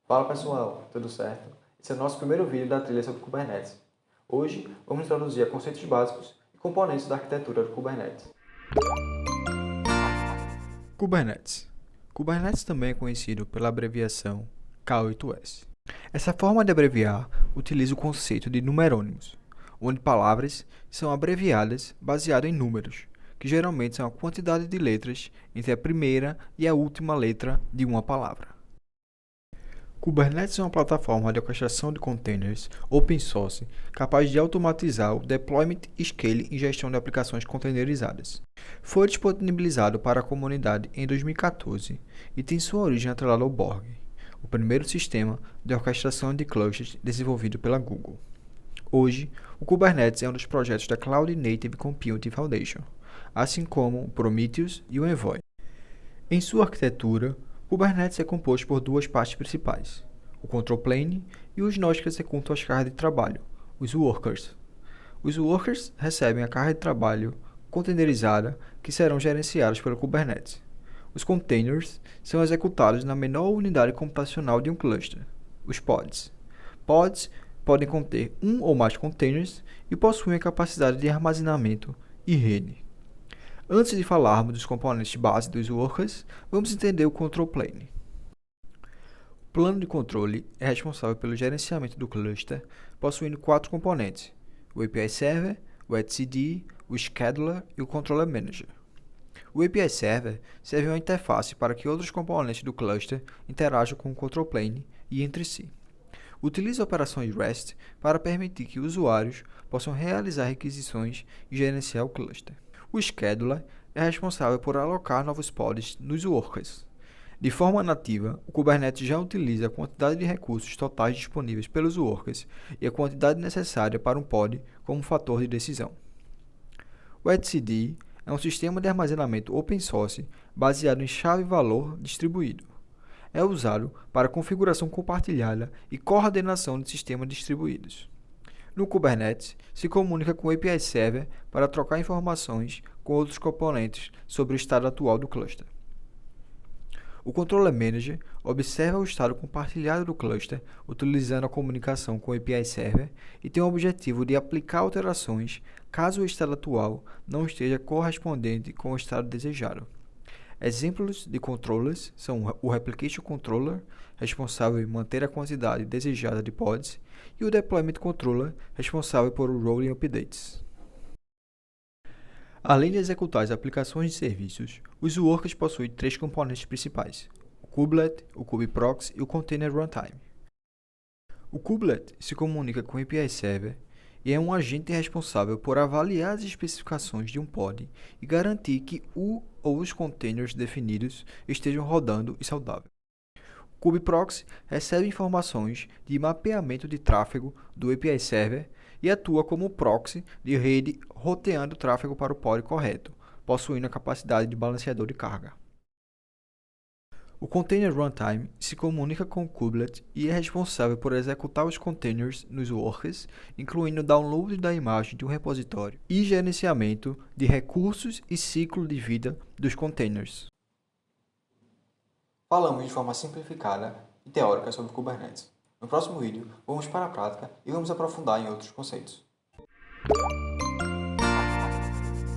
Fala pessoal, tudo certo? Esse é o nosso primeiro vídeo da trilha sobre Kubernetes. Hoje vamos introduzir conceitos básicos e componentes da arquitetura do Kubernetes. Kubernetes. Kubernetes também é conhecido pela abreviação K8S. Essa forma de abreviar utiliza o conceito de numerônimos, onde palavras são abreviadas baseado em números, que geralmente são a quantidade de letras entre a primeira e a última letra de uma palavra. Kubernetes é uma plataforma de orquestração de containers open source capaz de automatizar o deployment, scale e gestão de aplicações containerizadas. Foi disponibilizado para a comunidade em 2014 e tem sua origem atrelada ao Borg, o primeiro sistema de orquestração de clusters desenvolvido pela Google. Hoje, o Kubernetes é um dos projetos da Cloud Native Computing Foundation, assim como o Prometheus e o Envoy. Em sua arquitetura, Kubernetes é composto por duas partes principais, o Control Plane e os nós que executam as cargas de trabalho, os Workers. Os Workers recebem a carga de trabalho containerizada que serão gerenciados pelo Kubernetes. Os Containers são executados na menor unidade computacional de um cluster, os Pods. Pods podem conter um ou mais containers e possuem a capacidade de armazenamento e rede. Antes de falarmos dos componentes base dos Workers, vamos entender o Control Plane. O plano de controle é responsável pelo gerenciamento do cluster, possuindo quatro componentes: o API Server, o etcd, o Scheduler e o Controller Manager. O API Server serve uma interface para que outros componentes do cluster interajam com o Control Plane e entre si. Utiliza operações REST para permitir que usuários possam realizar requisições e gerenciar o cluster. O Scheduler é responsável por alocar novos pods nos workers. De forma nativa, o Kubernetes já utiliza a quantidade de recursos totais disponíveis pelos workers e a quantidade necessária para um pod como fator de decisão. O etcd é um sistema de armazenamento open source baseado em chave-valor distribuído. É usado para configuração compartilhada e coordenação de sistemas distribuídos. No Kubernetes, se comunica com o API Server para trocar informações com outros componentes sobre o estado atual do cluster. O Controller Manager observa o estado compartilhado do cluster utilizando a comunicação com o API Server e tem o objetivo de aplicar alterações caso o estado atual não esteja correspondente com o estado desejado. Exemplos de controllers são o Replication Controller, responsável em manter a quantidade desejada de pods, e o Deployment Controller, responsável por Rolling Updates. Além de executar as aplicações de serviços, os Workers possuem três componentes principais: o Kubelet, o Kubeproxy e o Container Runtime. O Kubelet se comunica com o API Server e é um agente responsável por avaliar as especificações de um pod e garantir que o ou os containers definidos estejam rodando e saudável. O Kubeproxy recebe informações de mapeamento de tráfego do API Server e atua como proxy de rede roteando o tráfego para o pod correto, possuindo a capacidade de balanceador de carga. O Container Runtime se comunica com o Kubelet e é responsável por executar os containers nos workers, incluindo o download da imagem de um repositório e gerenciamento de recursos e ciclo de vida dos containers. Falamos de forma simplificada e teórica sobre Kubernetes. No próximo vídeo, vamos para a prática e vamos aprofundar em outros conceitos.